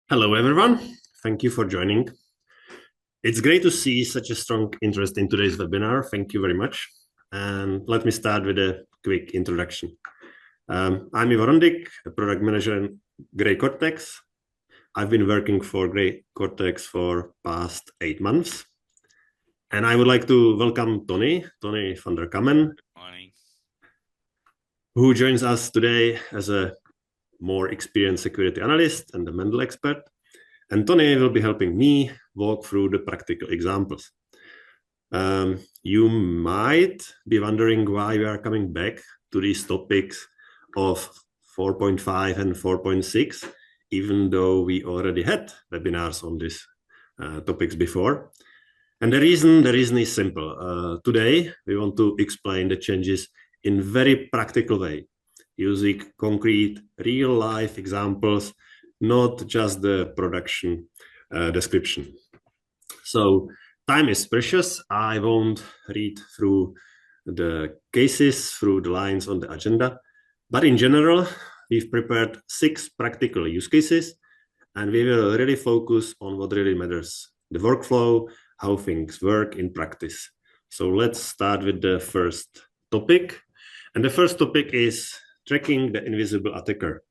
Hello, everyone. Thank you for joining. It's great to see such a strong interest in today's webinar. Thank you very much. And let me start with a quick introduction. I'm Ivo Rondik, a product manager in GREYCORTEX. I've been working for GREYCORTEX for past 8 months. And I would like to welcome Tony van der Kammen, Morning. who joins us today as a more experienced security analyst and a Mendel expert. And Tony will be helping me walk through the practical examples. You might be wondering why we are coming back to these topics of 4.5 and 4.6, even though we already had webinars on these topics before. And the reason is simple. Today, we want to explain the changes in very practical way, using concrete, real-life examples, not just the production description. So time is precious. I won't read through the cases, through the lines on the agenda, but in general, we've prepared 6 practical use cases, and we will really focus on what really matters, the workflow, how things work in practice. So let's start with the first topic. And the first topic is tracking the invisible attacker.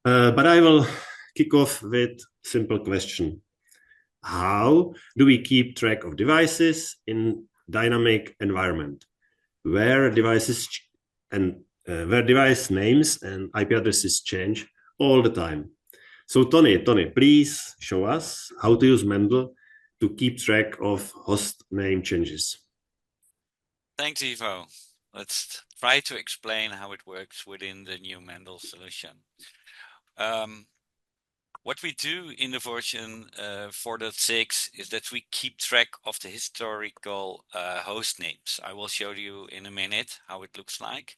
But I will kick off with simple question. How do we keep track of devices in dynamic environment where devices where device names and IP addresses change all the time? So Tony, please show us how to use Mendel to keep track of host name changes. Thanks, Ivo. Let's try to explain how it works within the new Mendel solution. What we do in the version 4.6 is that we keep track of the historical host names. I will show you in a minute how it looks like.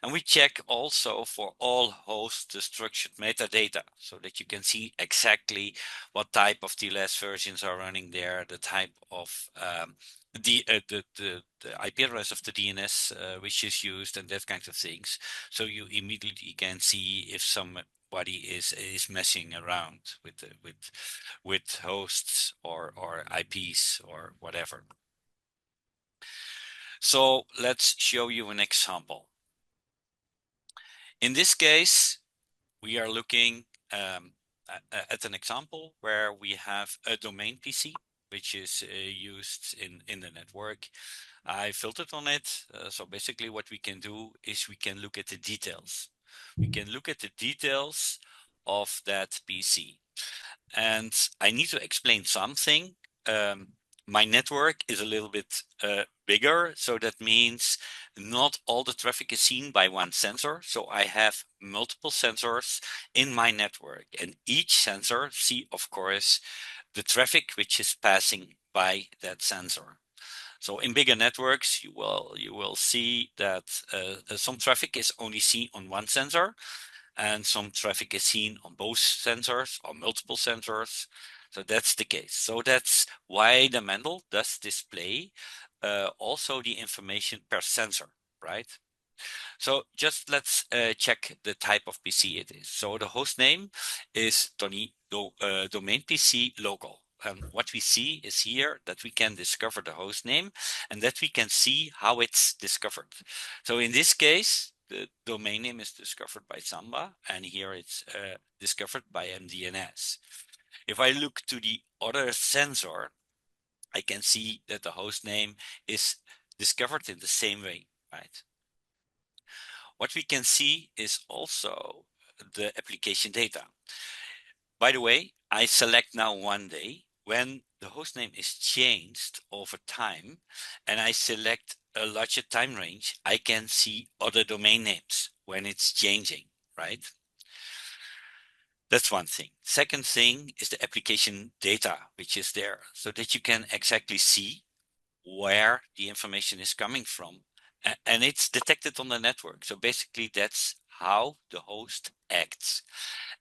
And we check also for all hosts the structured metadata so that you can see exactly what type of TLS versions are running there, the type of the IP address of the DNS which is used and that kind of things. So you immediately can see if somebody is messing around with hosts or IPs or whatever. So let's show you an example. In this case, we are looking at an example where we have a domain PC which is used in the network. I filtered on it. So basically what we can do is we can look at the details. We can look at the details of that PC. And I need to explain something. My network is a little bit bigger, so that means not all the traffic is seen by one sensor. So I have multiple sensors in my network, and each sensor see, of course, the traffic which is passing by that sensor. So in bigger networks, you will see that some traffic is only seen on one sensor, and some traffic is seen on both sensors or multiple sensors. So that's the case. So that's why the Mendel does display also the information per sensor, right? So just let's check the type of PC it is. So the host name is domain PC local. And what we see is here that we can discover the host name and that we can see how it's discovered. So in this case, the domain name is discovered by Samba, and here it's discovered by MDNS. If I look to the other sensor, I can see that the host name is discovered in the same way, right? What we can see is also the application data. By the way, I select now one day. When the hostname is changed over time and I select a larger time range, I can see other domain names when it's changing, right? That's one thing. Second thing is the application data, which is there so that you can exactly see where the information is coming from. And it's detected on the network. So basically that's how the host acts.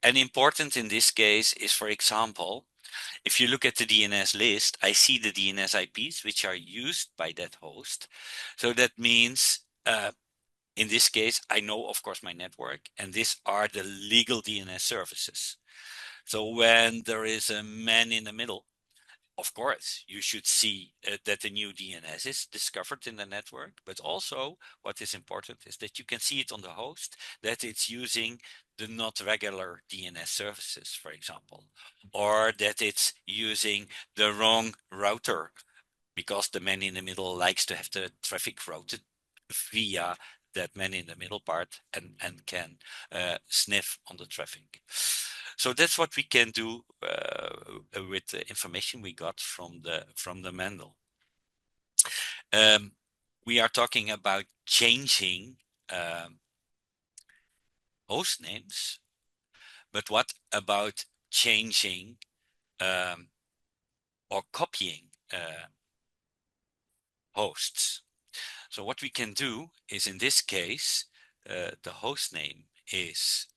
And important in this case is, for example, if you look at the DNS list, I see the DNS IPs which are used by that host. So that means in this case, I know, of course, my network, and these are the legal DNS services. So when there is a man in the middle, of course, you should see that the new DNS is discovered in the network, but also what is important is that you can see it on the host, that it's using the not regular DNS services, for example, or that it's using the wrong router because the man in the middle likes to have the traffic routed via that man in the middle part and can sniff on the traffic. So that's what we can do with the information we got from the Mendel. We are talking about changing host names, but what about changing or copying hosts? So what we can do is, in this case, the host name is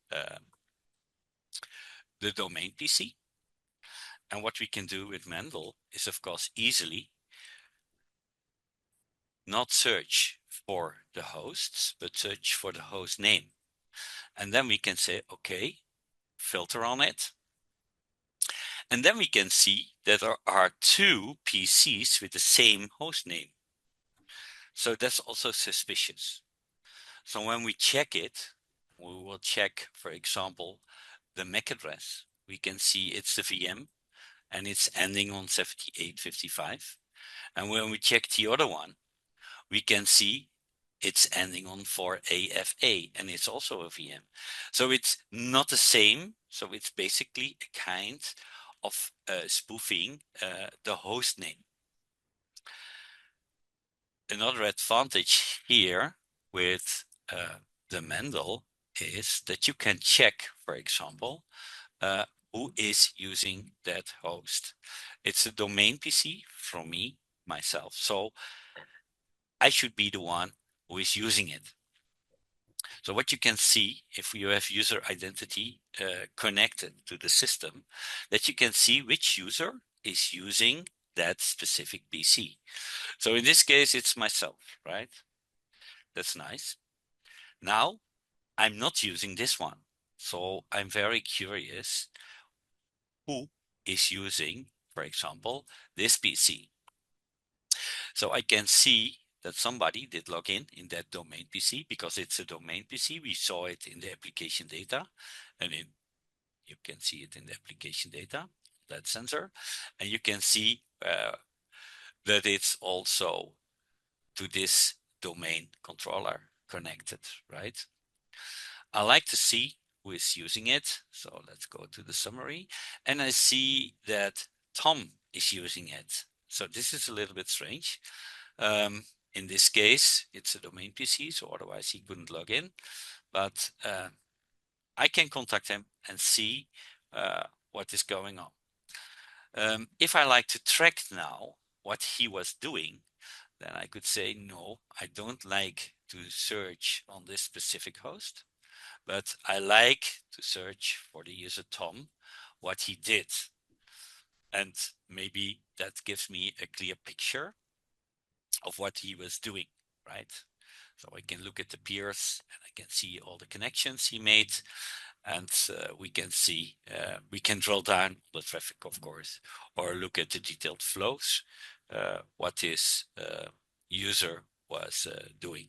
the domain PC. And what we can do with Mendel is, of course, easily not search for the hosts, but search for the host name. And then we can say, okay, filter on it. And then we can see that there are two PCs with the same host name. So that's also suspicious. So when we check it, we will check, for example, the MAC address. We can see it's the VM and it's ending on 7855. And when we check the other one, we can see it's ending on 4AFA and it's also a VM. So it's not the same. So it's basically a kind of spoofing the host name. Another advantage here with the Mendel is that you can check, for example, who is using that host. It's a domain PC from me, myself. So I should be the one who is using it. So what you can see if you have user identity connected to the system, that you can see which user is using that specific PC. So in this case, it's myself, right? That's nice. Now I'm not using this one. So I'm very curious who is using, for example, this PC. So I can see that somebody did log in that domain PC because it's a domain PC. We saw it in the application data, and you can see it in the application data, that sensor, and you can see that it's also to this domain controller connected, right? I like to see who is using it. So let's go to the summary, and I see that Tom is using it. So this is a little bit strange. In this case, it's a domain PC, so otherwise he couldn't log in. But I can contact him and see what is going on. If I like to track now what he was doing, then I could say, no, I don't like to search on this specific host, but I like to search for the user Tom, what he did. And maybe that gives me a clear picture of what he was doing, right? So I can look at the peers and I can see all the connections he made, and we can see, we can drill down the traffic, of course, or look at the detailed flows, what his user was doing.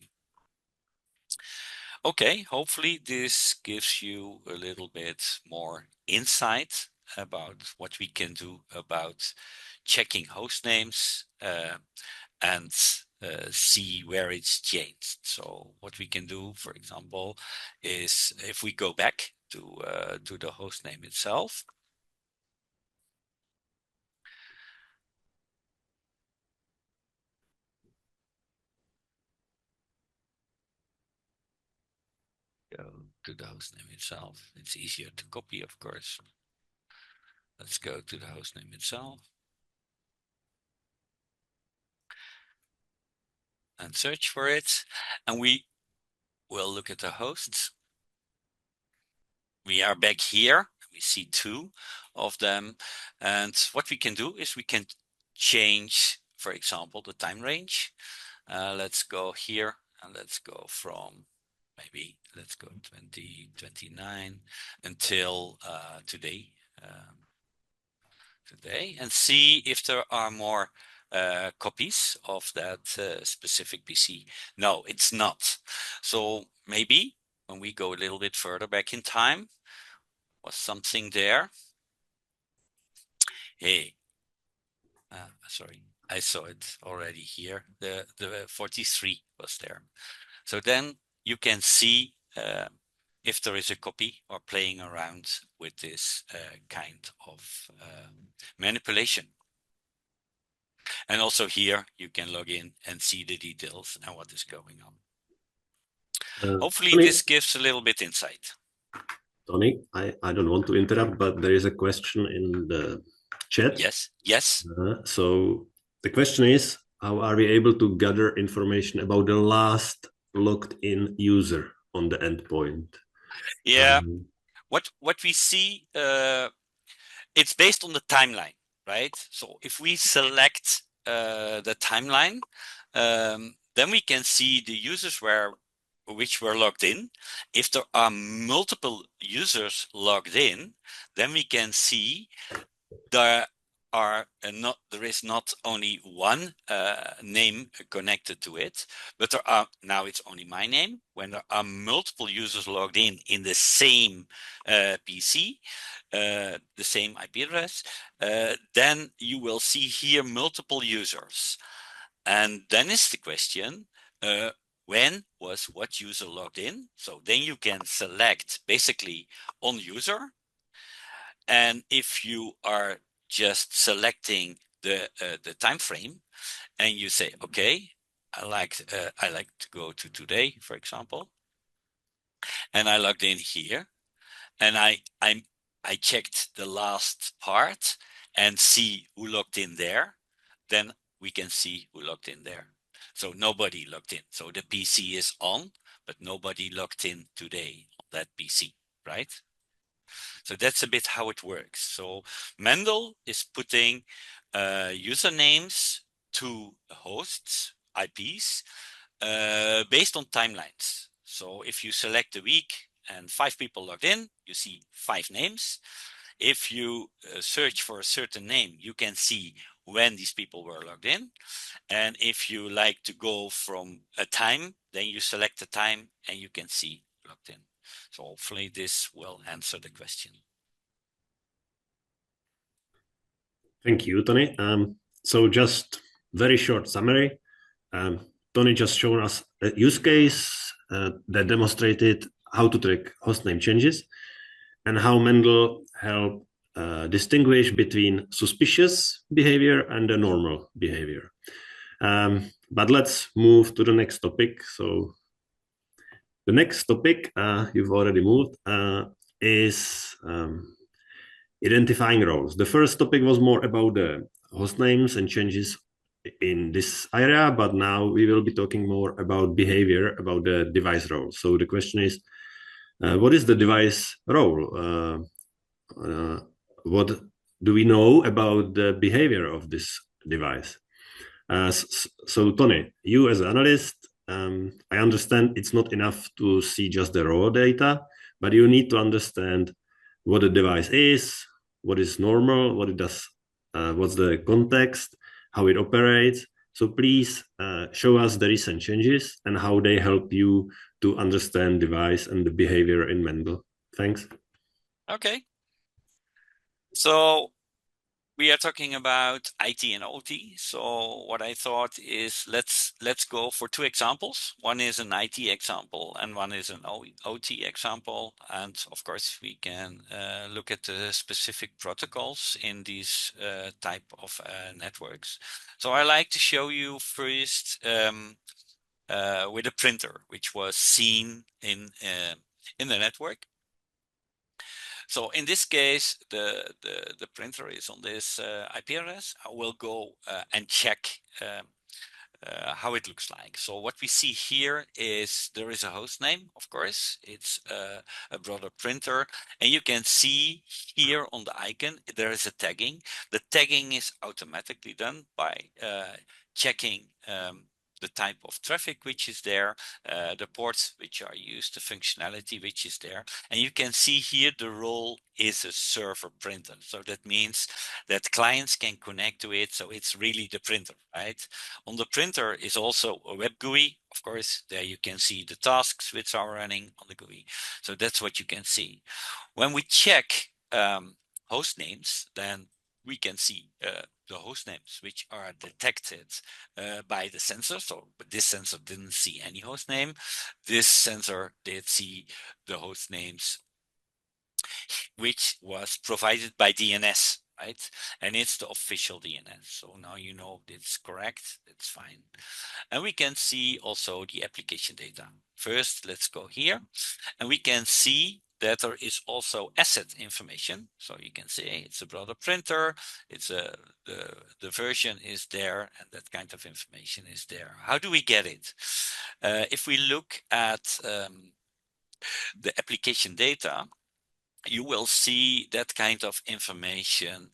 Okay, hopefully this gives you a little bit more insight about what we can do about checking host names and see where it's changed. So what we can do, for example, is if we go back to the host name itself, go to the host name itself. It's easier to copy, of course. Let's go to the host name itself and search for it. And we will look at the hosts. We are back here. We see two of them. And what we can do is we can change, for example, the time range. Let's go here and let's go from maybe let's go 2029 until today, today and see if there are more copies of that specific PC. No, it's not. So maybe when we go a little bit further back in time, was something there. Hey, sorry, I saw it already here. The 43 was there. So then you can see if there is a copy or playing around with this kind of manipulation. And also here you can log in and see the details and what is going on. Hopefully Tony, this gives a little bit insight. Tony, I don't want to interrupt, but there is a question in the chat. Yes, yes. So the question is, how are we able to gather information about the last logged in user on the endpoint? Yeah, what we see, it's based on the timeline, right? So if we select the timeline, then we can see the users which were logged in. If there are multiple users logged in, then we can see there is not only one name connected to it, but there are, now it's only my name. When there are multiple users logged in the same PC, the same IP address, then you will see here multiple users. And then is the question, when was what user logged in? So then you can select basically on user. And if you are just selecting the time frame and you say, okay, I like to go to today, for example, and I logged in here, and I checked the last part and see who logged in there, then we can see who logged in there. So nobody logged in. So the PC is on, but nobody logged in today on that PC, right? So that's a bit how it works. So Mendel is putting usernames to hosts, IPs, based on timelines. So if you select a week and 5 people logged in, you see 5 names. If you search for a certain name, you can see when these people were logged in. And if you like to go from a time, then you select the time and you can see logged in. So hopefully this will answer the question. Thank you, Tony. So just very short summary. Tony just shown us a use case that demonstrated how to track hostname changes and how Mendel helped distinguish between suspicious behavior and the normal behavior. But let's move to the next topic. So the next topic you've already moved is identifying roles. The first topic was more about the host names and changes in this area, but now we will be talking more about behavior, about the device role. So the question is, what is the device role? What do we know about the behavior of this device? So Tony, you as an analyst, I understand it's not enough to see just the raw data, but you need to understand what the device is, what is normal, what it does, what's the context, how it operates. So please show us the recent changes and how they help you to understand device and the behavior in Mendel. Thanks. Okay. So we are talking about IT and OT. So what I thought is let's go for 2 examples. One is an IT example and one is an OT example. And of course, we can look at the specific protocols in these type of networks. So I like to show you first with a printer, which was seen in the network. So in this case, the printer is on this IP address. I will go and check how it looks like. So what we see here is there is a host name, of course. It's a broader printer. And you can see here on the icon, there is a tagging. The tagging is automatically done by checking the type of traffic which is there, the ports which are used, the functionality which is there. And you can see here the role is a server printer. So that means that clients can connect to it. So it's really the printer, right? On the printer is also a web GUI. Of course, there you can see the tasks which are running on the GUI. So that's what you can see. When we check host names, then we can see the host names which are detected by the sensor. So, but this sensor didn't see any host name. This sensor did see the host names which was provided by DNS, right? And it's the official DNS. So now you know it's correct, it's fine. And we can see also the application data. First, let's go here and we can see that there is also asset information. So you can say it's a brother printer, it's the version is there, and that kind of information is there. How do we get it? If we look at the application data, you will see that kind of information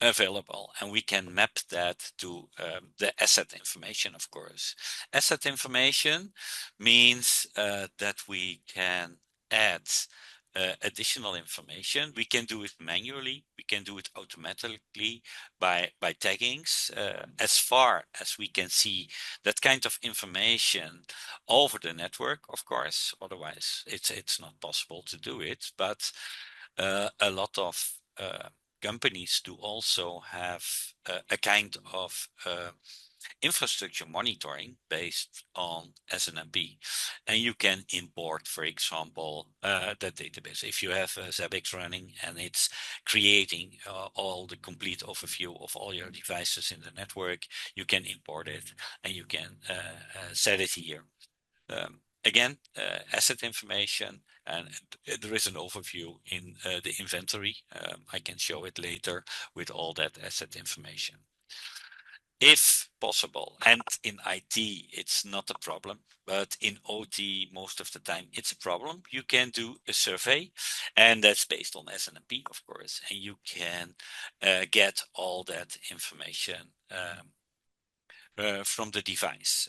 available, and we can map that to the asset information, of course. Asset information means that we can add additional information. We can do it manually, we can do it automatically by taggings, as far as we can see that kind of information over the network, of course. Otherwise it's not possible to do it. But a lot of companies do also have a kind of infrastructure monitoring based on SNMP. And you can import, for example, that database. If you have Zabbix running and it's creating all the complete overview of all your devices in the network, you can import it and you can set it here. Again, asset information, and there is an overview in the inventory. I can show it later with all that asset information. If possible, and in IT, it's not a problem, but in OT, most of the time it's a problem. You can do a survey, and that's based on SNMP, of course, and you can get all that information from the device.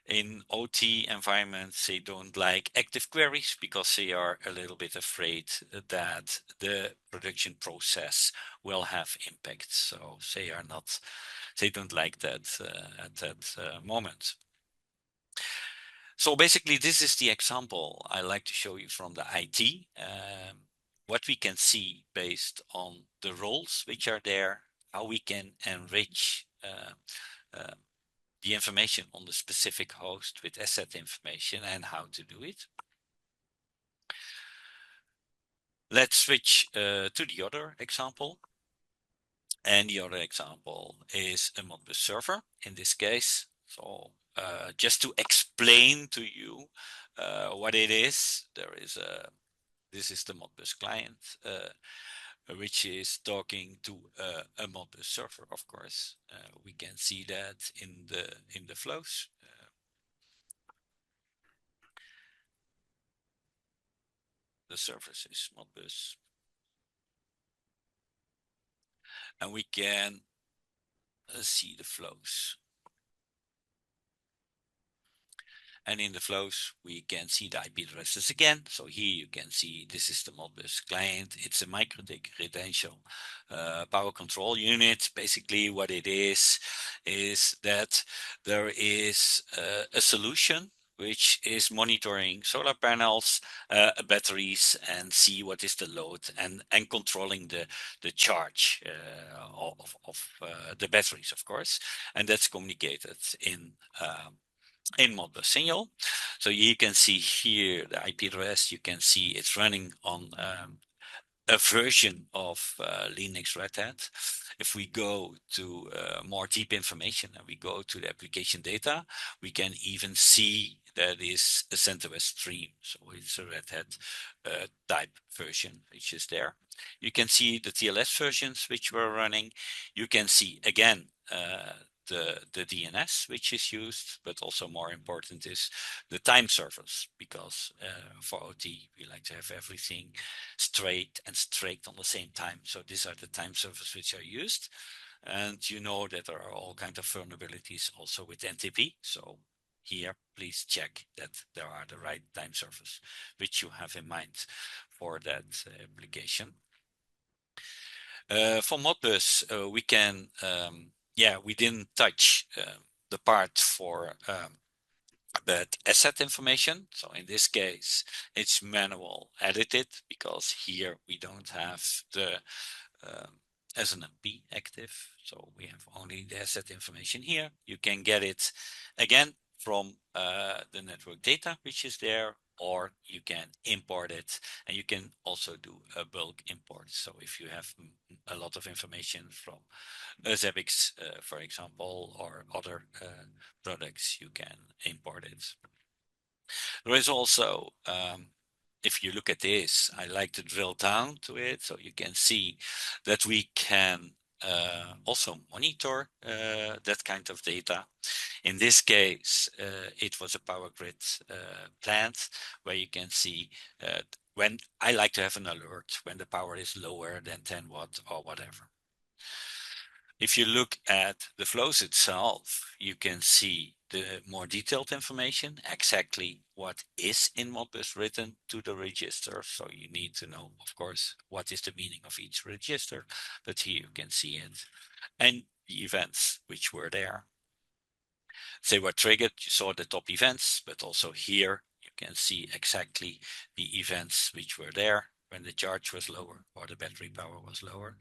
In OT environments, they don't like active queries because they are a little bit afraid that the production process will have impact. So they don't like that at that moment. So basically, this is the example I like to show you from the IT. What we can see based on the roles which are there, how we can enrich the information on the specific host with asset information, and how to do it. Let's switch to the other example. And the other example is a Modbus server in this case. So just to explain to you what it is, this is the Modbus client, which is talking to a Modbus server, of course. We can see that in the flows. The service is Modbus. And we can see the flows. And in the flows, we can see the IP addresses again. So here you can see this is the Modbus client. It's a MikroTik credential power control unit. Basically what it is that there is a solution which is monitoring solar panels, batteries, and see what is the load, and controlling the charge of the batteries, of course. And that's communicated in Modbus signal. So you can see here the IP address. You can see it's running on a version of Linux Red Hat. If we go to more deep information and we go to the application data, we can even see that is a CentOS stream. So it's a Red Hat type version which is there. You can see the TLS versions which were running. You can see again the DNS which is used, but also more important is the time servers, because for OT we like to have everything straight and strict on the same time. So these are the time servers which are used. And you know that there are all kinds of vulnerabilities also with NTP. So here, please check that there are the right time servers which you have in mind for that application. For Modbus, we can, we didn't touch the part for that asset information. So in this case, it's manual edited because here we don't have the SNMP active. So we have only the asset information here. You can get it again from the network data, which is there, or you can import it, and you can also do a bulk import. So if you have a lot of information from Zabbix, for example, or other products, you can import it. There is also, if you look at this, I like to drill down to it so you can see that we can also monitor that kind of data. In this case, it was a power grid plant where you can see when I like to have an alert when the power is lower than 10 watt or whatever. If you look at the flows itself, you can see the more detailed information, exactly what is in Modbus written to the register. So you need to know, of course, what is the meaning of each register, but here you can see it. And the events which were there. They were triggered, you saw the top events, but also here you can see exactly the events which were there when the charge was lower or the battery power was lower.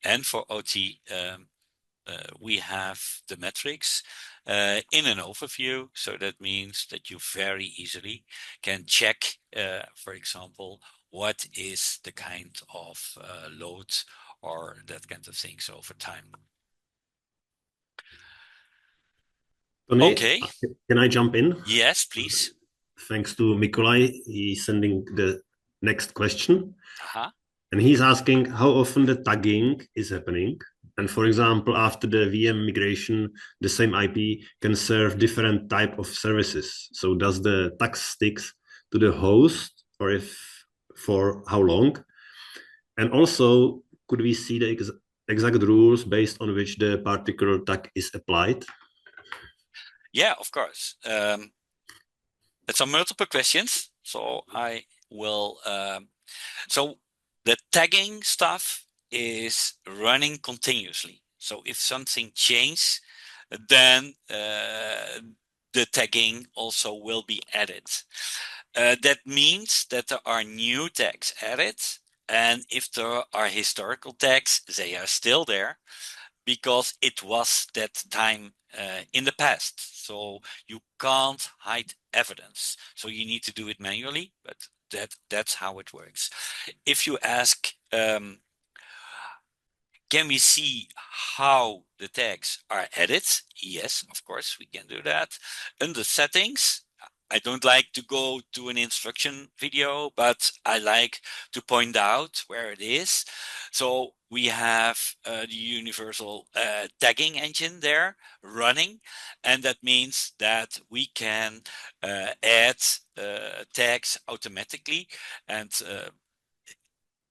And for OT, we have the metrics in an overview. So that means that you very easily can check, for example, what is the kind of load or that kind of things over time. Tony, Okay. can I jump in? Yes, please. Thanks to Mikolai, he's sending the next question. Uh-huh. And he's asking how often the tagging is happening. And for example, after the VM migration, the same IP can serve different type of services. So does the tag sticks to the host, or if for how long? And also, could we see the exact rules based on which the particular tag is applied? Yeah, of course. It's some multiple questions, so I will. So the tagging stuff is running continuously. So if something changes, then the tagging also will be added. That means that there are new tags added, and if there are historical tags, they are still there because it was that time in the past. So you can't hide evidence. So you need to do it manually, but that's how it works. If you ask, can we see how the tags are added? Yes, of course, we can do that. Under settings, I don't like to go to an instruction video, but I like to point out where it is. So we have the universal tagging engine there running, and that means that we can add tags automatically and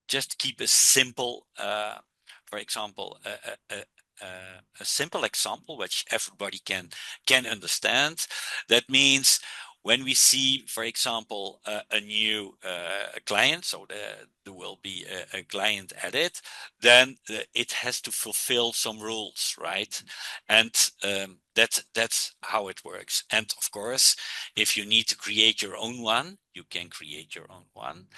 just keep a simple, for example, a simple example which everybody can understand. That means when we see, for example, a new client, so there will be a client added, then it has to fulfill some rules, right? And that's how it works. And of course, if you need to create your own one, you can create your own one.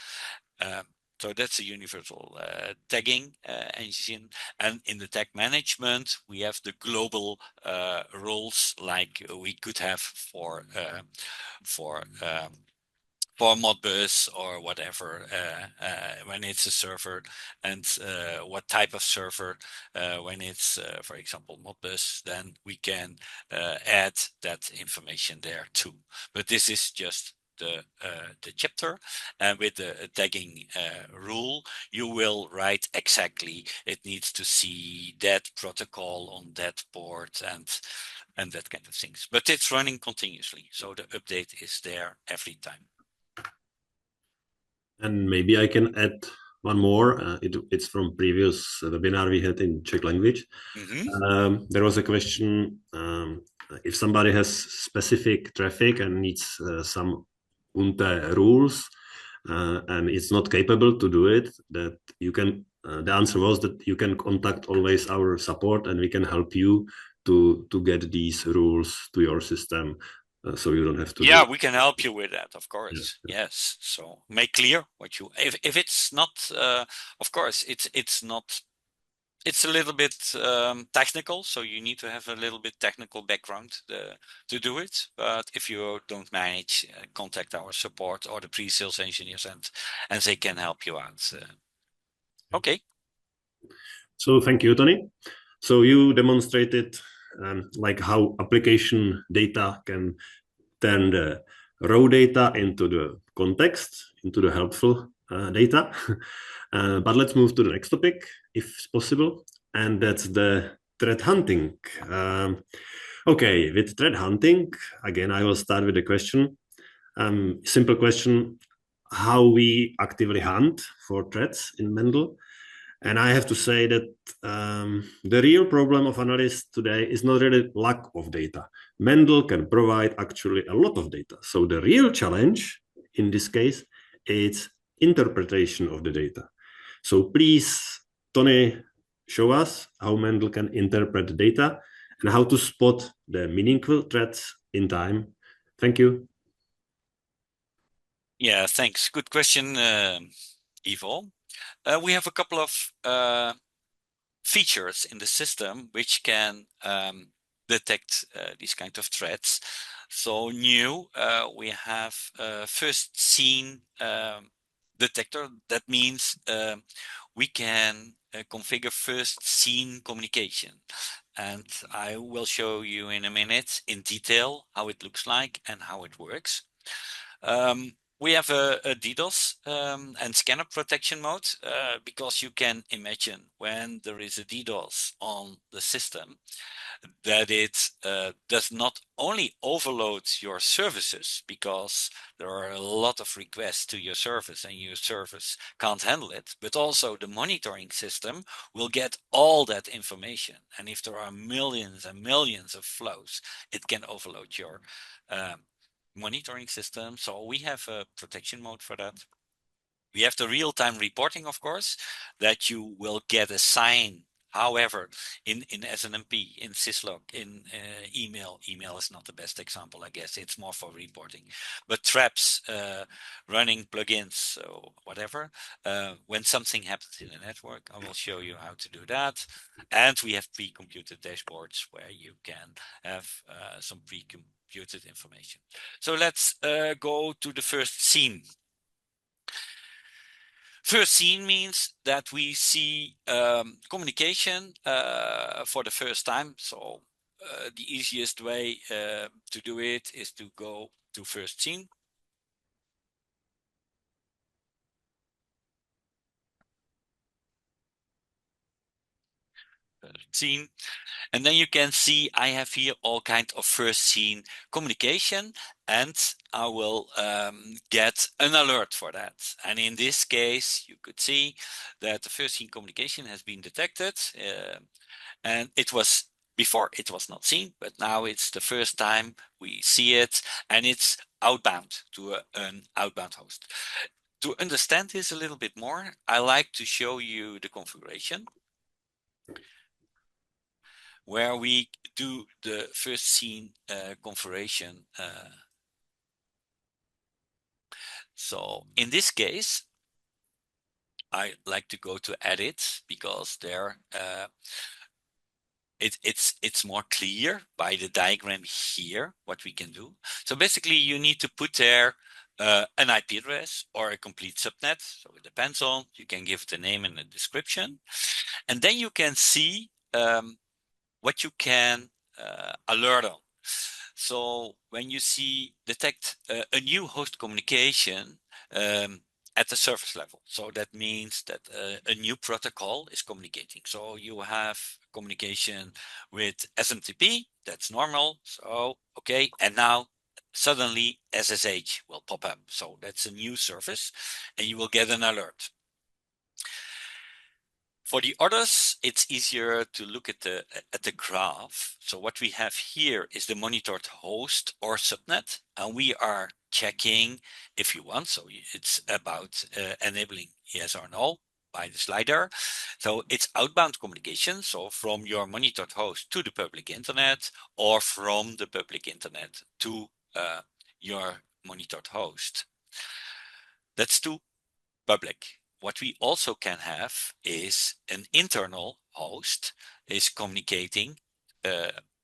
So that's a universal tagging engine. And in the tag management, we have the global rules like we could have for Modbus or whatever when it's a server, and what type of server when it's, for example, Modbus, then we can add that information there too. But this is just the chapter, and with the tagging rule, you will write exactly it needs to see that protocol on that port and that kind of things. But it's running continuously, so the update is there every time. And maybe I can add one more. It's from previous webinar we had in Czech language. There was a question, if somebody has specific traffic and needs some UNTE rules, and it's not capable to do it, that you can, the answer was that you can contact always our support and we can help you to get these rules to your system. So you don't have to. Yeah, we can help you with that, of course. Yes. So make clear what you, if it's not, of course, it's not, it's a little bit technical, so you need to have a little bit technical background to do it. But if you don't manage, contact our support or the pre-sales engineers, and they can help you out. Okay. So thank you, Tony. So you demonstrated like how application data can turn the raw data into the context, into the helpful data. But let's move to the next topic, if possible, and that's the threat hunting. Okay, with threat hunting, again, I will start with a question. Simple question, how we actively hunt for threats in Mendel. And I have to say that the real problem of analysts today is not really lack of data. Mendel can provide actually a lot of data. So the real challenge in this case is interpretation of the data. So please, Tony, show us how Mendel can interpret the data and how to spot the meaningful threats in time. Thank you. Yeah, thanks. Good question, Ivo. We have a couple of features in the system which can detect these kind of threats. So new, we have first seen detector. That means we can configure first seen communication. And I will show you in a minute in detail how it looks like and how it works. We have a DDoS and scanner protection mode because you can imagine when there is a DDoS on the system that it does not only overload your services because there are a lot of requests to your service and your service can't handle it, but also the monitoring system will get all that information. And if there are millions and millions of flows, it can overload your monitoring system. So we have a protection mode for that. We have the real-time reporting, of course, that you will get a sign. However, in SNMP, in syslog, in email is not the best example, I guess. It's more for reporting. But traps, running plugins, so whatever. When something happens in the network, I will show you how to do that. And we have pre-computed dashboards where you can have some pre-computed information. So let's go to the first scene. First scene means that we see communication for the first time. So the easiest way to do it is to go to first scene. Scene. And then you can see I have here all kinds of first scene communication, and I will get an alert for that. And in this case, you could see that the first scene communication has been detected, and it was before it was not seen, but now it's the first time we see it, and it's outbound to an outbound host. To understand this a little bit more, I like to show you the configuration where we do the first scene configuration. So in this case, I like to go to edit because there it's more clear by the diagram here what we can do. So basically you need to put there an IP address or a complete subnet. So it depends on, you can give it a name and a description. And then you can see what you can alert on. So when you see detect a new host communication at the service level, so that means that a new protocol is communicating. So you have communication with SMTP, that's normal. So okay, and now suddenly SSH will pop up. So that's a new service, and you will get an alert. For the others, it's easier to look at the graph. So what we have here is the monitored host or subnet, and we are checking if you want. So it's about enabling yes or no by the slider. So it's outbound communication. So from your monitored host to the public internet, or from the public internet to your monitored host. That's to public. What we also can have is an internal host is communicating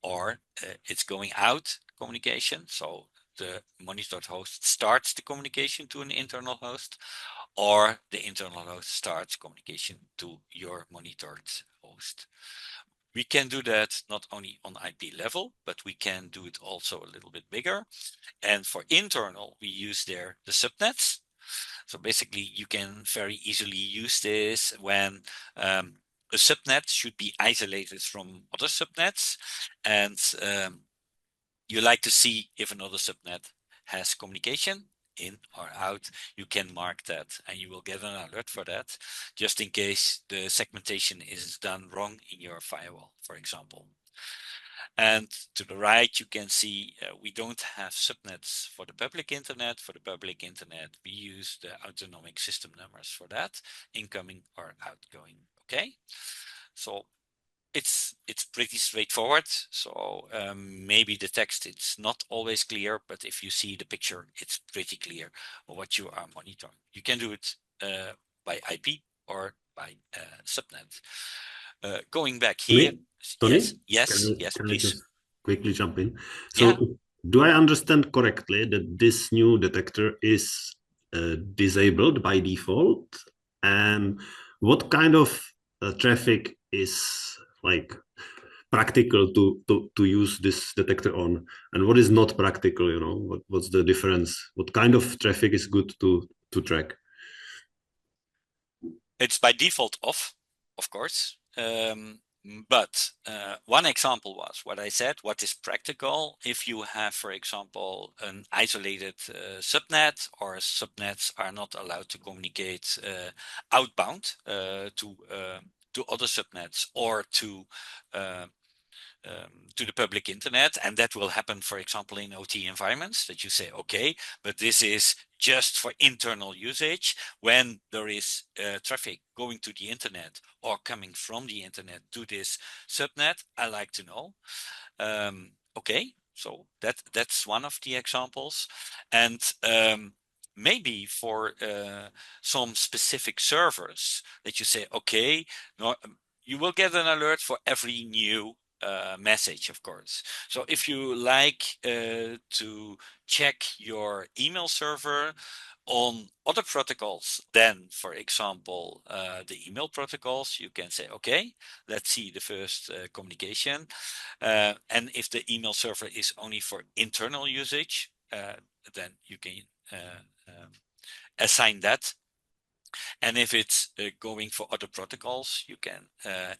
or it's going out communication. So the monitored host starts the communication to an internal host, or the internal host starts communication to your monitored host. We can do that not only on IP level, but we can do it also a little bit bigger. And for internal, we use there the subnets. So basically, you can very easily use this when a subnet should be isolated from other subnets, and you like to see if another subnet has communication in or out. You can mark that, and you will get an alert for that, just in case the segmentation is done wrong in your firewall, for example. And to the right, you can see we don't have subnets for the public internet. For the public internet, we use the autonomic system numbers for that, incoming or outgoing. Okay, so it's pretty straightforward. So maybe the text it's not always clear, but if you see the picture, it's pretty clear what you are monitoring. You can do it by IP or by subnet. Going back here. Tony, Yes, can I please. just quickly jump in? Yeah. So, do I understand correctly that this new detector is disabled by default? And what kind of traffic is like practical to use this detector on, and what is not practical? You know, what's the difference? What kind of traffic is good to track? It's by default off, of course. But one example was what I said, what is practical if you have, for example, an isolated subnet, or subnets are not allowed to communicate outbound to other subnets or to the public internet. And that will happen, for example, in OT environments, that you say, okay, but this is just for internal usage. When there is traffic going to the internet or coming from the internet to this subnet, I like to know. Okay, so that's one of the examples. And maybe for some specific servers that you say, okay, no, you will get an alert for every new message, of course. So if you like to check your email server on other protocols than, for example, the email protocols, you can say, okay, let's see the first communication. And if the email server is only for internal usage, then you can assign that. And if it's going for other protocols, you can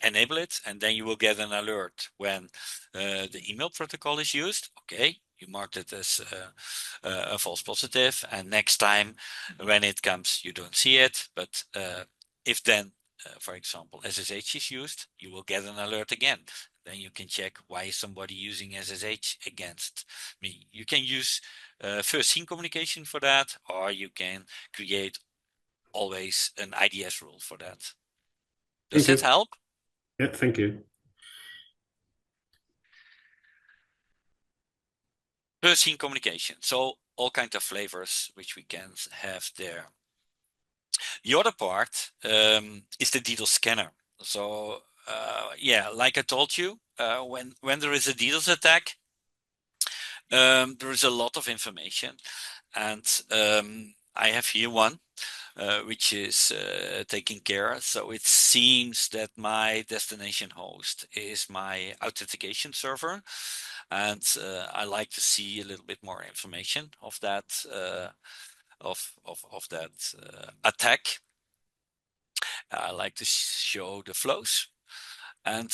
enable it, and then you will get an alert when the email protocol is used. Okay, you marked it as a false positive, and next time when it comes, you don't see it. But if then, for example, SSH is used, you will get an alert again. Then you can check why is somebody using SSH against me. You can use first scene communication for that, or you can create always an IDS rule for that. Does Thank that you. help? Yeah, thank you. First scene communication. So all kinds of flavors which we can have there. The other part is the DDoS scanner. So yeah, like I told you, when there is a DDoS attack, there is a lot of information, and I have here one which is taking care. So it seems that my destination host is my authentication server, and I like to see a little bit more information of that attack. I like to show the flows, and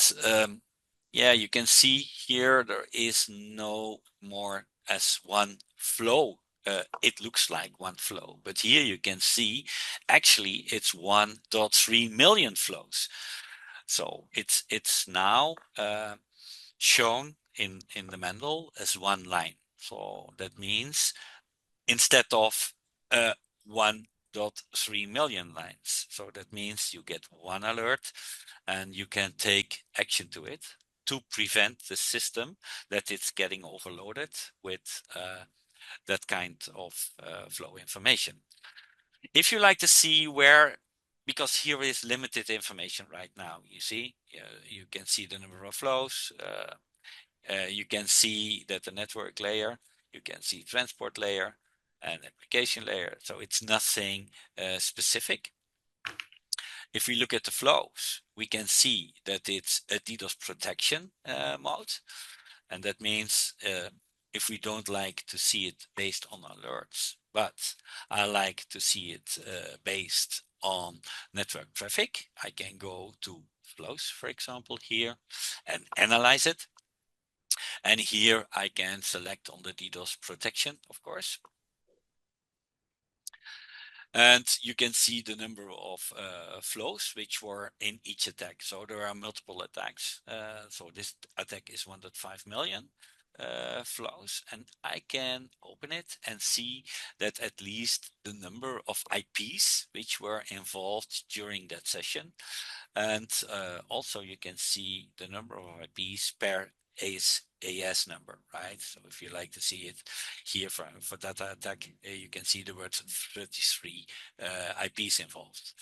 yeah, you can see here there is no more as one flow. It looks like one flow, but here you can see actually it's 1.3 million flows. So it's now shown in the Mendel as one line. So that means instead of 1.3 million lines. So that means you get one alert and you can take action to it to prevent the system that it's getting overloaded with that kind of flow information. If you like to see where, because here is limited information right now, you see, you can see the number of flows, you can see that the network layer, you can see transport layer and application layer. So it's nothing specific. If we look at the flows, we can see that it's a DDoS protection mode. And that means if we don't like to see it based on alerts, but I like to see it based on network traffic, I can go to flows, for example, here and analyze it. And here I can select on the DDoS protection, of course. And you can see the number of flows which were in each attack. So there are multiple attacks. So this attack is 1.5 million flows, and I can open it and see that at least the number of IPs which were involved during that session. And also you can see the number of IPs per AS number, right? So if you like to see it here for data attack, you can see the words 33 IPs involved.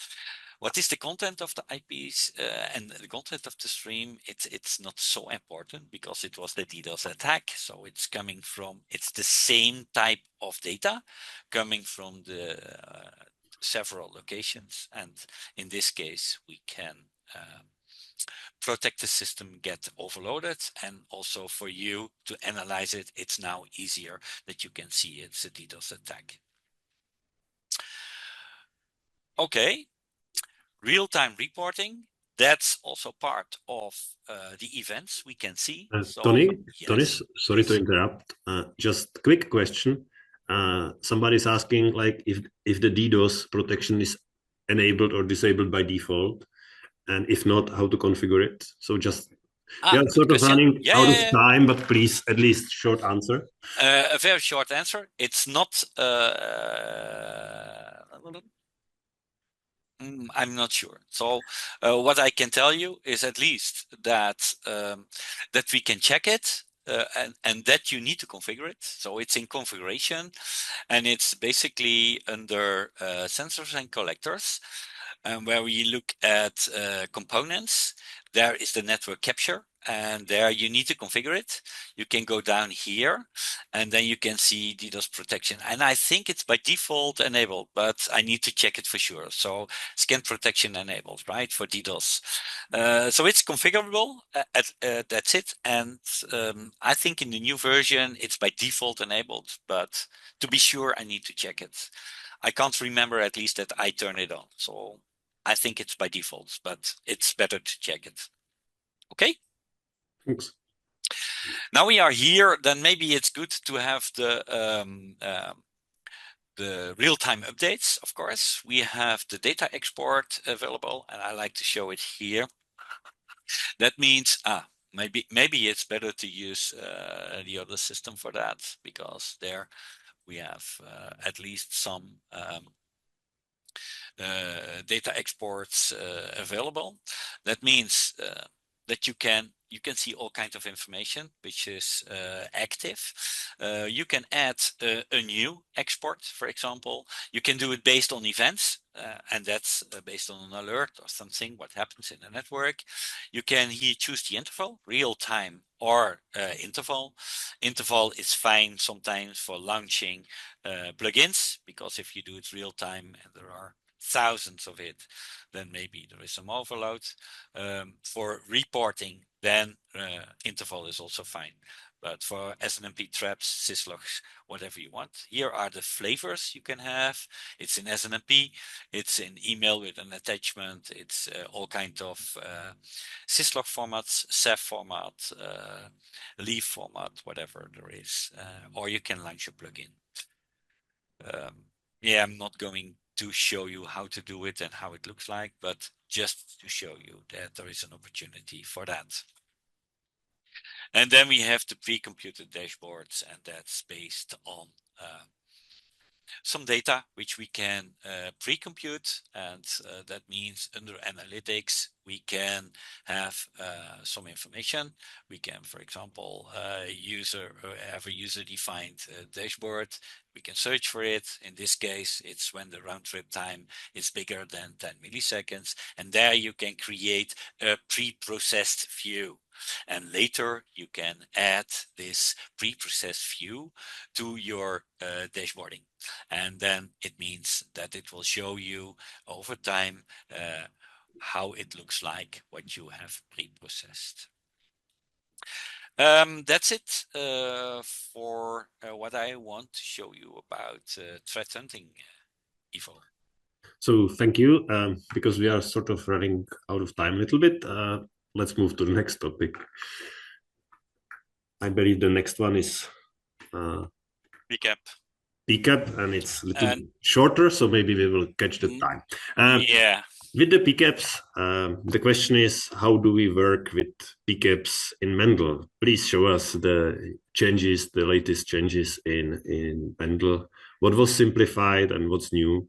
What is the content of the IPs and the content of the stream? It's not so important because it was the DDoS attack. So it's coming from, it's the same type of data coming from the several locations. And in this case, we can protect the system get overloaded, and also for you to analyze it, it's now easier that you can see it's a DDoS attack. Okay, real-time reporting, that's also part of the events we can see. So, Tony, yes, Tony, sorry to interrupt. Just quick question. Somebody's asking, like, if the DDoS protection is enabled or disabled by default, and if not, how to configure it. So just we are sort of running out of time, but please at least short answer. A very short answer. It's not. I'm not sure. So what I can tell you is at least that that we can check it. And that you need to configure it. So it's in configuration, and it's basically under sensors and collectors. And where we look at components, there is the network capture, and there you need to configure it. You can go down here, and then you can see DDoS protection. And I think it's by default enabled, but I need to check it for sure. So scan protection enabled, right, for DDoS. So it's configurable, that's it. And I think in the new version, it's by default enabled, but to be sure, I need to check it. I can't remember at least that I turn it on. So I think it's by default, but it's better to check it. Okay. Thanks. Now we are here, then maybe it's good to have the real-time updates. Of course, we have the data export available, and I like to show it here. That means maybe it's better to use the other system for that, because there we have at least some data exports available. That means that you can see all kinds of information which is active. You can add a new export, for example. You can do it based on events, and that's based on an alert or something, what happens in the network. You can here choose the interval, real time or interval. Interval is fine sometimes for launching plugins, because if you do it real time and there are thousands of it, then maybe there is some overload. For reporting, then interval is also fine. But for SNMP traps, syslogs, whatever you want. Here are the flavors you can have. It's in SNMP, it's in email with an attachment, it's all kinds of syslog formats, SEF format, leaf format, whatever there is. Or you can launch a plugin. Yeah, I'm not going to show you how to do it and how it looks like, but just to show you that there is an opportunity for that. And then we have the pre-computed dashboards, and that's based on some data which we can pre-compute, and that means under analytics we can have some information. We can, for example, have a user-defined dashboard. We can search for it. In this case, it's when the round trip time is bigger than 10 milliseconds, and there you can create a pre-processed view. And later you can add this pre-processed view to your dashboarding. And then it means that it will show you over time how it looks like what you have pre-processed. That's it for what I want to show you about threat hunting, Ivo. So thank you. Because we are sort of running out of time a little bit, let's move to the next topic. I believe the next one is Recap. PCAP, and it's a little shorter, so maybe we will catch the time. Yeah. With the PCAPs, the question is, how do we work with PCAPs in Mendel? Please show us the changes, the latest changes in Mendel. What was simplified and what's new,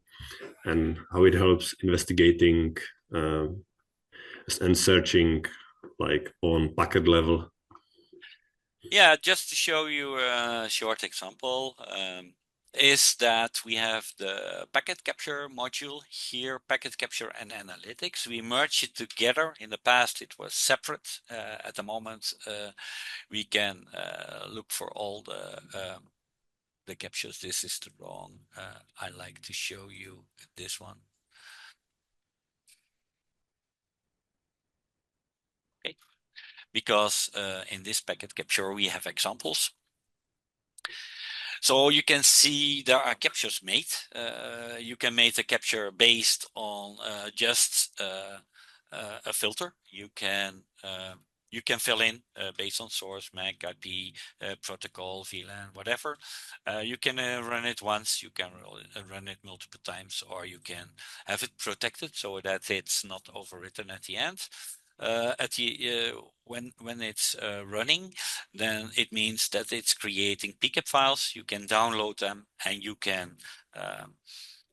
and how it helps investigating and searching like on packet level. Yeah, just to show you a short example, is that we have the packet capture module here, packet capture and analytics. We merge it together. In the past, it was separate. At the moment, we can look for all the captures. This is the wrong. I like to show you this one. Okay, because in this packet capture we have examples. So you can see there are captures made. You can make a capture based on just a filter. You can fill in based on source, MAC, IP, protocol, VLAN, whatever. You can run it once, you can run it multiple times, or you can have it protected so that it's not overwritten at the end. When it's running, then it means that it's creating PCAP files. You can download them and you can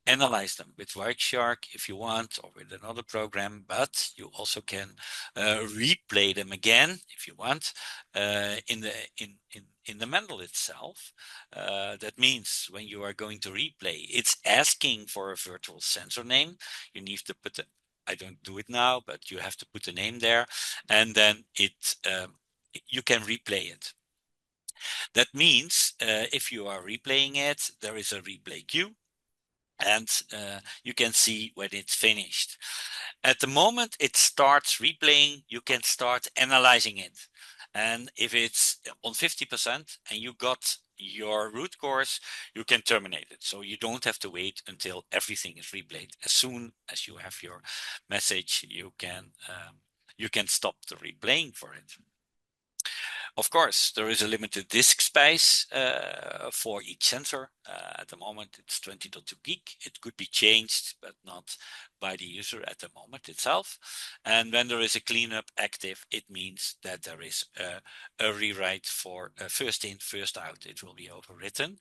analyze them with Wireshark if you want, or with another program, but you also can replay them again if you want in the Mendel itself. That means when you are going to replay, it's asking for a virtual sensor name. You need to put I don't do it now, but you have to put a name there, and then you can replay it. That means if you are replaying it, there is a replay queue, and you can see when it's finished. At the moment it starts replaying, you can start analyzing it. And if it's on 50% and you got your root course, you can terminate it. So you don't have to wait until everything is replayed. As soon as you have your message, you can stop the replaying for it. Of course, there is a limited disk space for each sensor. At the moment, it's 20.2 gig. It could be changed, but not by the user at the moment itself. And when there is a cleanup active, it means that there is a rewrite for first in, first out. It will be overwritten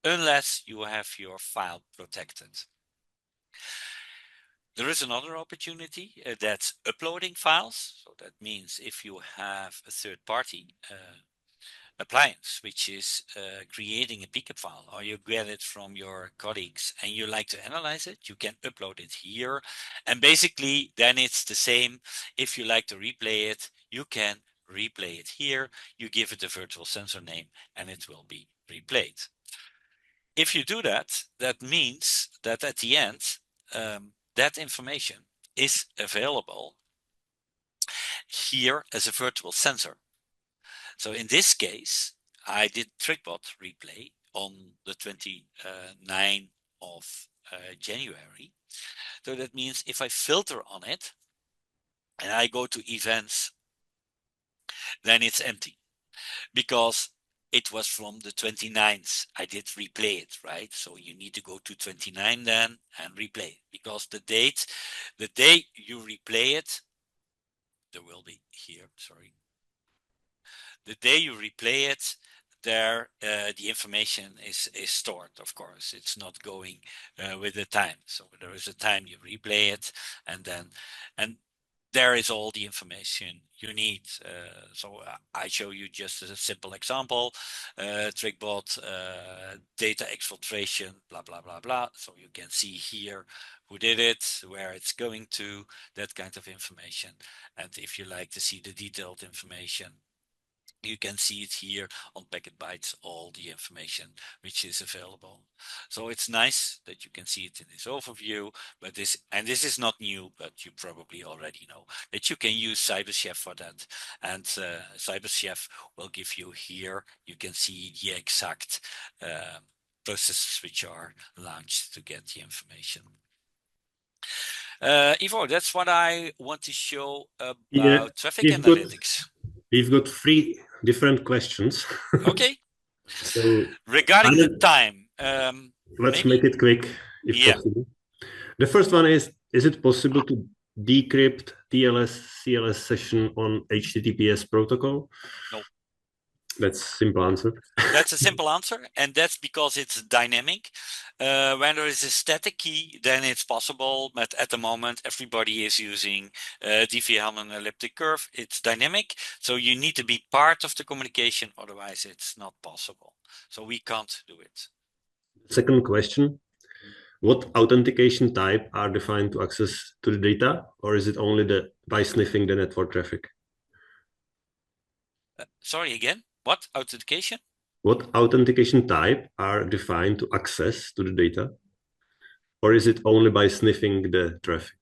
unless you have your file protected. There is another opportunity that's uploading files. So that means if you have a third-party appliance which is creating a PCAP file, or you get it from your colleagues and you like to analyze it, you can upload it here. And basically then it's the same. If you like to replay it, you can replay it here. You give it a virtual sensor name and it will be replayed. If you do that, that means that at the end, that information is available here as a virtual sensor. So in this case, I did TrickBot replay on the 29th of January. So that means if I filter on it and I go to events, then it's empty, because it was from the 29th. I did replay it, right? So you need to go to 29 then and replay it, because the day you replay it, there will be here, sorry. The day you replay it, there the information is stored. Of course, it's not going with the time. So there is a time you replay it, and there is all the information you need. So I show you just a simple example, TrickBot, data exfiltration, blah, blah, blah, blah. So you can see here who did it, where it's going to, that kind of information. And if you like to see the detailed information, you can see it here on Packet Bytes, all the information which is available. So it's nice that you can see it in this overview, but this is not new, but you probably already know that you can use CyberChef for that. And CyberChef will give you here, you can see the exact processes which are launched to get the information. Ivo, that's what I want to show about traffic analytics. We've got 3 different questions. Okay. So regarding the time, let's maybe? make it quick if possible. The first one is it possible to decrypt TLS CLS session on HTTPS protocol? No. That's a simple answer. That's a simple answer, and that's because it's dynamic. When there is a static key, then it's possible, but at the moment everybody is using DV-Hellman elliptic curve. It's dynamic, so you need to be part of the communication, otherwise it's not possible. So we can't do it. Second question, what authentication type are defined to access to the data, or is it only by sniffing the network traffic? Sorry, again, what authentication? What authentication type are defined to access to the data, or is it only by sniffing the traffic?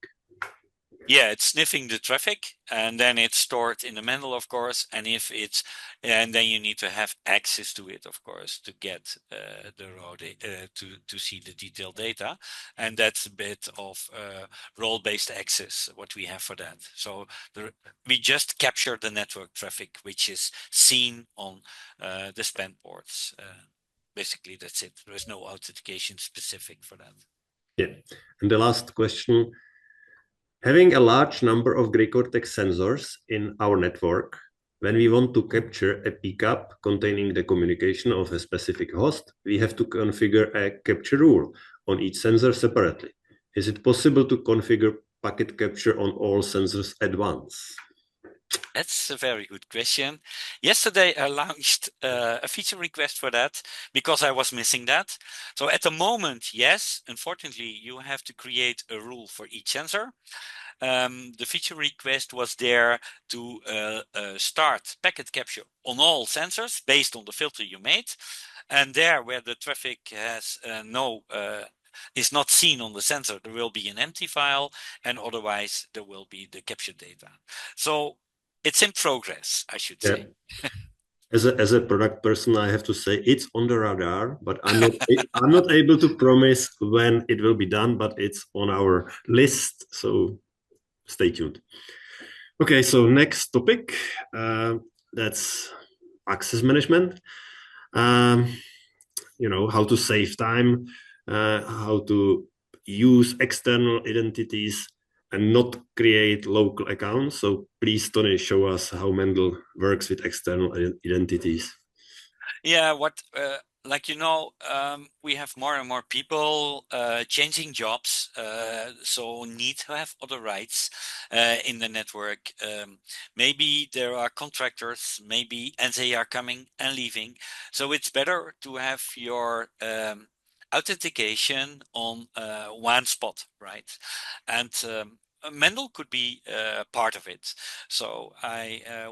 Yeah, it's sniffing the traffic, and then it's stored in the Mendel, of course. And then you need to have access to it, of course, to get the raw data, to see the detailed data. And that's a bit of role-based access, what we have for that. So we just capture the network traffic, which is seen on the span ports. Basically, that's it. There is no authentication specific for that. Yeah, and the last question. Having a large number of GREYCORTEX sensors in our network, when we want to capture a pcap containing the communication of a specific host, we have to configure a capture rule on each sensor separately. Is it possible to configure packet capture on all sensors at once? That's a very good question. Yesterday, I launched a feature request for that because I was missing that. So at the moment, yes, unfortunately, you have to create a rule for each sensor. The feature request was there to start packet capture on all sensors based on the filter you made. And there where the traffic has is not seen on the sensor, there will be an empty file, and otherwise there will be the captured data. So it's in progress, I should say. As a product person, I have to say it's on the radar, but I'm not able to promise when it will be done, but it's on our list, so stay tuned. Okay, so next topic, that's access management. How to save time, how to use external identities and not create local accounts. So please, Tony, show us how Mendel works with external identities. Yeah, we have more and more people changing jobs, so need to have other rights in the network. Maybe there are contractors, and they are coming and leaving. So it's better to have your authentication on one spot, right? And Mendel could be part of it. So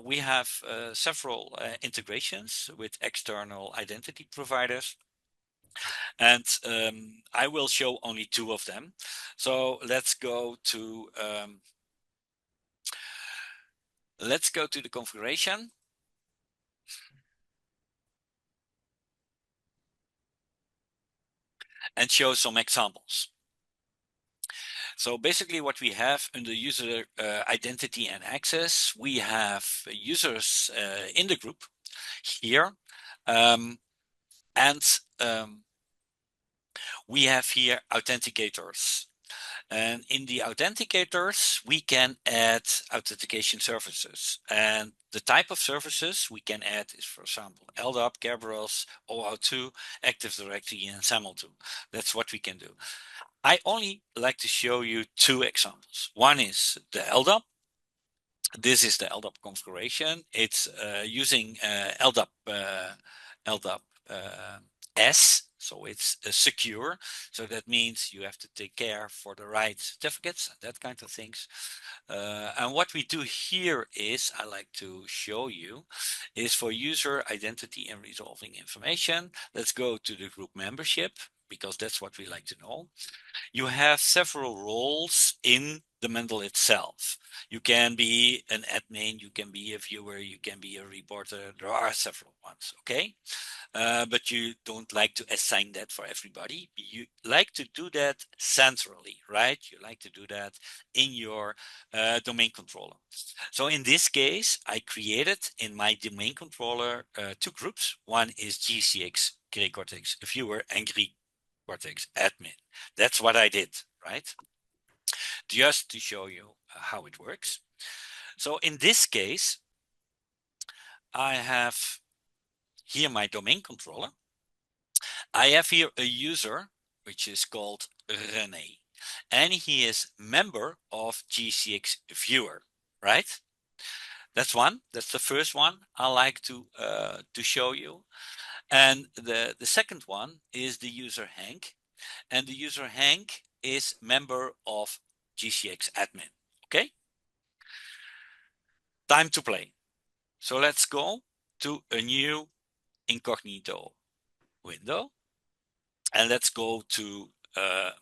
we have several integrations with external identity providers, and I will show only 2 of them. So let's go to the configuration. And show some examples. So basically what we have under user identity and access, we have users in the group here. And we have here authenticators. And in the authenticators, we can add authentication services. And the type of services we can add is, for example, LDAP, Kerberos, OAuth2, Active Directory, and SAML2. That's what we can do. I only like to show you two examples. One is the LDAP. This is the LDAP configuration. It's using LDAP S, so it's secure. So that means you have to take care for the right certificates and that kind of things. And what we do here is, I like to show you, is for user identity and resolving information. Let's go to the group membership, because that's what we like to know. You have several roles in the Mendel itself. You can be an admin, you can be a viewer, you can be a reporter. There are several ones, okay? But you don't like to assign that for everybody. You like to do that centrally, right? You like to do that in your domain controller. So in this case, I created in my domain controller two groups. One is GCX GREYCORTEX viewer and GREYCORTEX admin. That's what I did, right? Just to show you how it works. So in this case, I have here my domain controller. I have here a user, which is called René, and he is member of GCX viewer, right? That's one. That's the first one I like to show you. And the second one is the user Hank, and the user Hank is member of GCX admin. Okay, time to play. So let's go to a new incognito window, and let's go to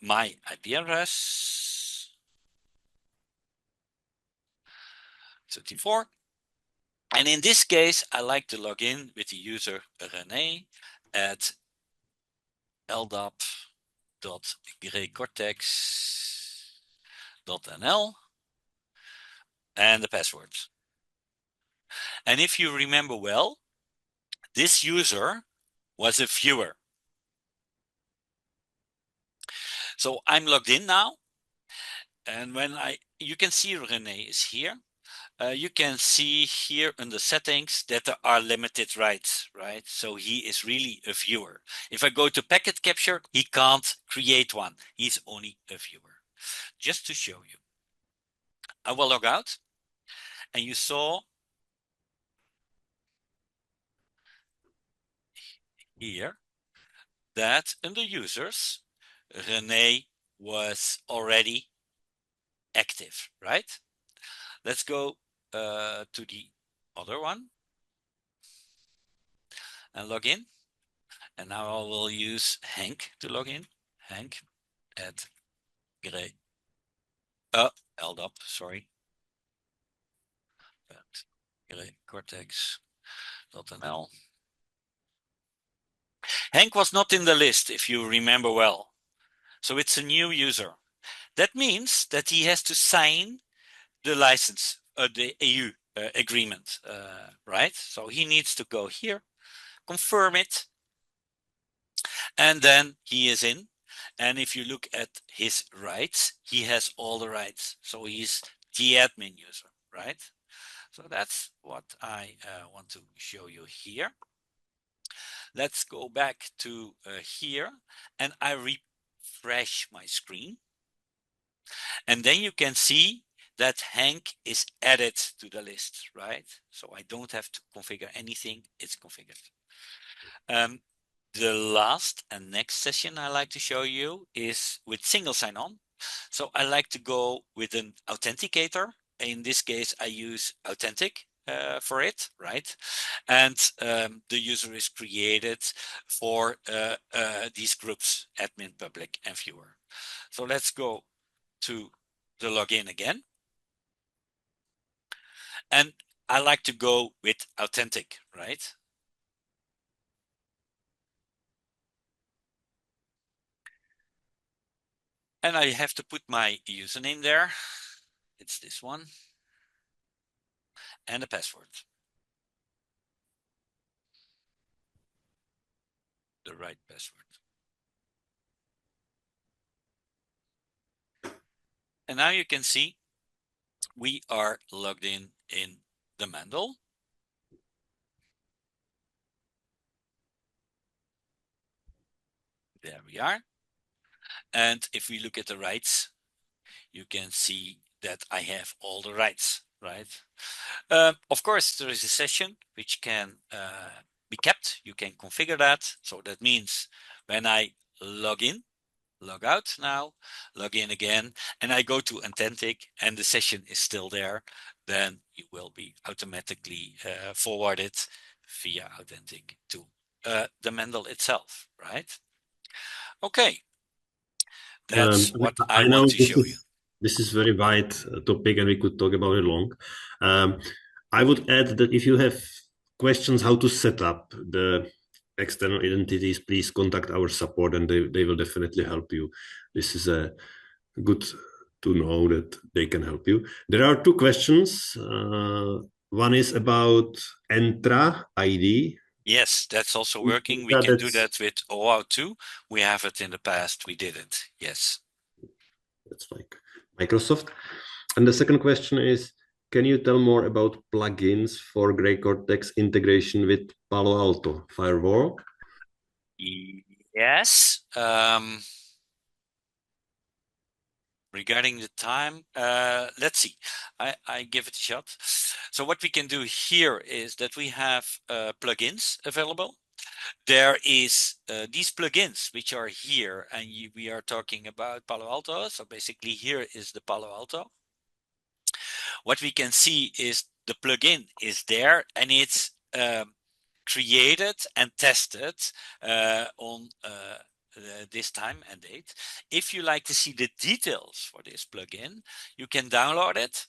my IP address 34. And in this case, I like to log in with the user René at ldap.greycortex.nl and the passwords. And if you remember well, this user was a viewer. So I'm logged in now. And when you can see René is here. You can see here in the settings that there are limited rights, right? So he is really a viewer. If I go to packet capture, he can't create one. He's only a viewer. Just to show you, I will log out, and you saw here that under users, René was already active, right? Let's go to the other one and log in. And now I will use Hank to log in. Hank at LDAP, sorry. At GREYCORTEX.nl. Hank was not in the list, if you remember well. So it's a new user. That means that he has to sign the license, the EU agreement, right? So he needs to go here, confirm it, and then he is in. And if you look at his rights, he has all the rights. So he's the admin user, right? So that's what I want to show you here. Let's go back to here, and I refresh my screen. And then you can see that Hank is added to the list, right? So I don't have to configure anything, it's configured. The last and next session I like to show you is with single sign-on. So I like to go with an authenticator. In this case, I use Authentic for it, right? And the user is created for these groups, admin, public, and viewer. So let's go to the login again. And I like to go with Authentic, right? And I have to put my username there. It's this one. And the password. the right password. And now you can see we are logged in the Mendel. There we are. And if we look at the rights, you can see that I have all the rights, right? Of course, there is a session which can be kept. You can configure that. So that means when I log in, log out now, log in again, and I go to Authentic and the session is still there, then you will be automatically forwarded via Authentic to the Mendel itself, right? Okay, that's what I I want know to show you. this is very wide topic and we could talk about it long. I would add that if you have questions how to set up the external identities, please contact our support and they will definitely help you. This is a good to know that they can help you. There are two questions. One is about Entra ID. Yes, that's also working. We Yeah, can do that with OAuth 2. We have it in the past. We didn't. Yes. That's like Microsoft. And the second question is, can you tell more about plugins for GREYCORTEX integration with Palo Alto firewall? Yes. Regarding the time, let's see. I give it a shot. So what we can do here is that we have plugins available. There is these plugins which are here, and we are talking about Palo Alto. So basically here is the Palo Alto. What we can see is the plugin is there and it's created and tested on this time and date. If you like to see the details for this plugin, you can download it.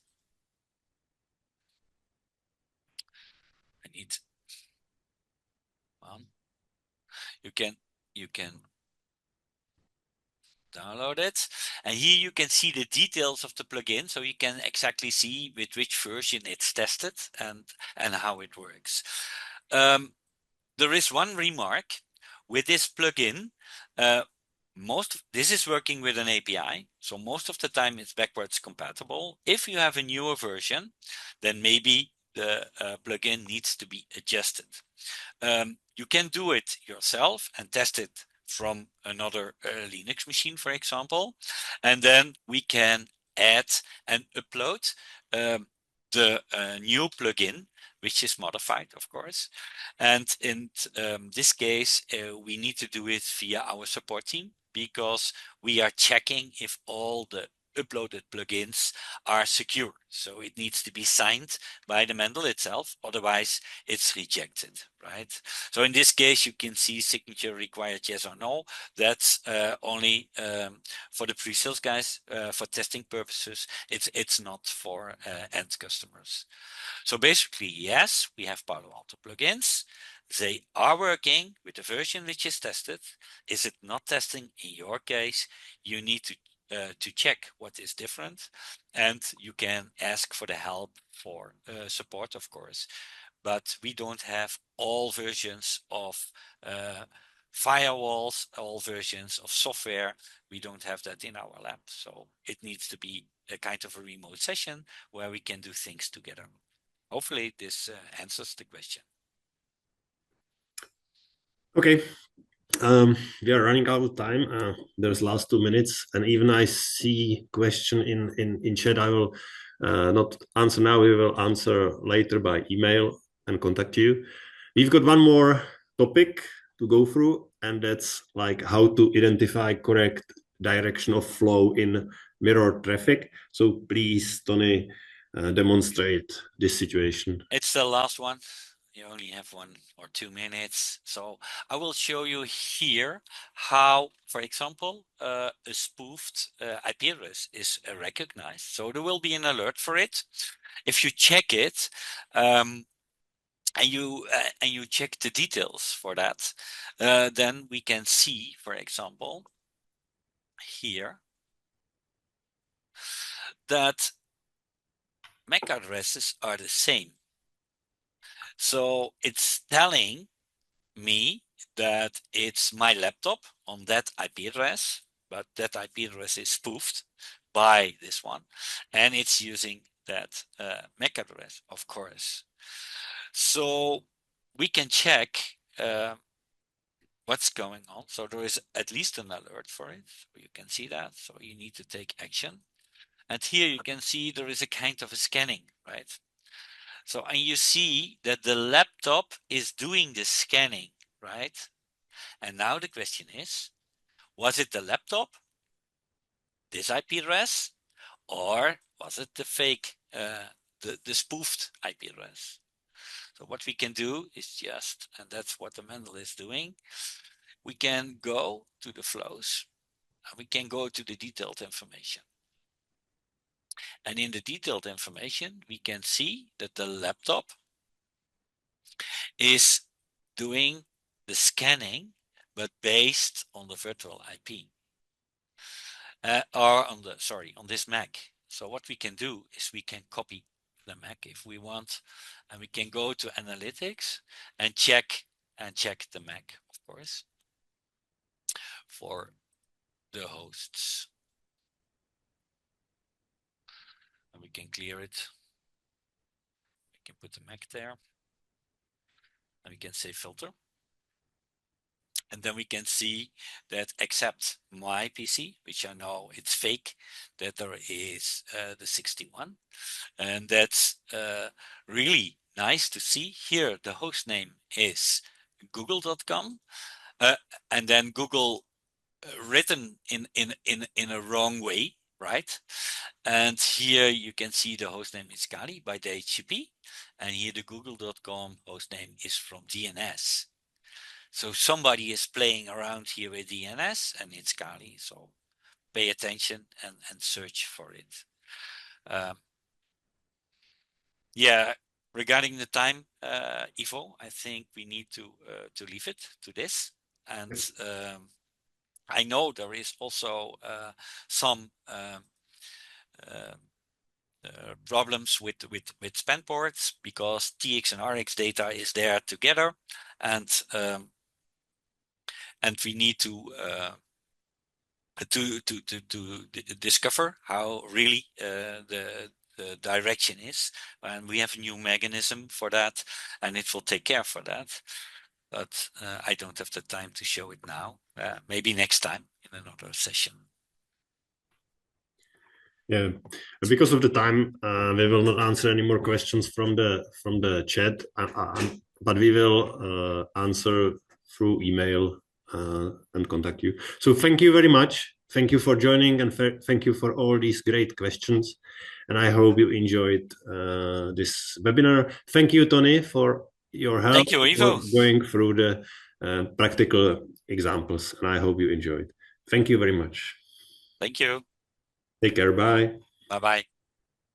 I need one. You can download it, and here you can see the details of the plugin, so you can exactly see with which version it's tested and how it works. There is one remark with this plugin. This is working with an API, so most of the time it's backwards compatible. If you have a newer version, then maybe the plugin needs to be adjusted. You can do it yourself and test it from another Linux machine, for example, and then we can add and upload the new plugin, which is modified, of course. And in this case, we need to do it via our support team because we are checking if all the uploaded plugins are secure. So it needs to be signed by the Mendel itself, otherwise it's rejected, right? So in this case, you can see signature required yes or no. That's only for the pre-sales guys, for testing purposes. It's not for end customers. So basically, yes, we have Palo Alto plugins. They are working with the version which is tested. Is it not testing in your case? You need to check what is different, and you can ask for the help for support, of course. But we don't have all versions of firewalls, all versions of software. We don't have that in our lab. So it needs to be a kind of a remote session where we can do things together. Hopefully this answers the question. Okay. We are running out of time. There's last 2 minutes, and even I see question in chat. I will not answer now. We will answer later by email and contact you. We've got one more topic to go through, and that's like how to identify correct direction of flow in mirror traffic. So please, Tony, demonstrate this situation. It's the last one. You only have 1 or 2 minutes. So I will show you here how, for example, a spoofed IP address is recognized. So there will be an alert for it. If you check it, and you check the details for that, then we can see, for example, here that MAC addresses are the same. So it's telling me that it's my laptop on that IP address, but that IP address is spoofed by this one, and it's using that MAC address, of course. So we can check what's going on. So there is at least an alert for it. So you can see that. So you need to take action. And here you can see there is a kind of a scanning, right? So, and you see that the laptop is doing the scanning, right? And now the question is, was it the laptop, this IP address, or was it the fake, the spoofed IP address? So what we can do is just, and that's what the Mendel is doing, we can go to the flows, and we can go to the detailed information. And in the detailed information, we can see that the laptop is doing the scanning, but based on the virtual IP. Or on the, sorry, on this MAC. So what we can do is we can copy the MAC if we want, and we can go to analytics and check the MAC, of course, for the hosts. And we can clear it. We can put the MAC there, and we can say filter. And then we can see that except my PC, which I know it's fake, that there is the 61. And that's really nice to see. Here, the host name is google.com. And then Google written in a wrong way, right? And here you can see the host name is Kali by DHCP. And here the google.com host name is from DNS. So somebody is playing around here with DNS, and it's Kali. So pay attention and search for it. Yeah, regarding the time, Ivo, I think we need to leave it to this. And I know there is also some problems with span ports, because TX and RX data is there together, and we need to discover how really the direction is, and we have a new mechanism for that, and it will take care for that. But I don't have the time to show it now. Maybe next time in another session. Yeah, because of the time, we will not answer any more questions from the chat, but we will answer through email and contact you. So thank you very much. Thank you for joining, and thank you for all these great questions. And I hope you enjoyed this webinar. Thank you, Tony, for your help. Thank you, Ivo. Going through the practical examples, and I hope you enjoyed. Thank you very much. Thank you. Take care. Bye. Bye-bye.